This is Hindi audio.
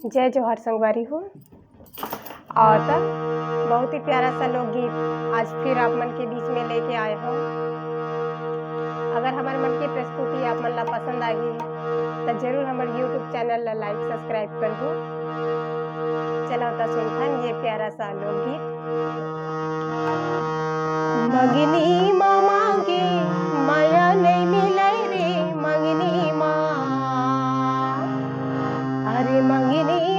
जय जोहार संगवारी हो। और बहुत ही प्यारा सा लोकगीत आज फिर आप मन के बीच में लेके आए हो। अगर हमारे मन की प्रस्तुति आप मन ला पसंद आही तो जरूर हमारे यूट्यूब चैनल ला लाइक सब्सक्राइब कर दो। चलो तो सुनथन ये प्यारा सा लोकगीत। मंगनी माँ मांगे माया नहीं मिले रे मंगनी माँ, अरे मंगनी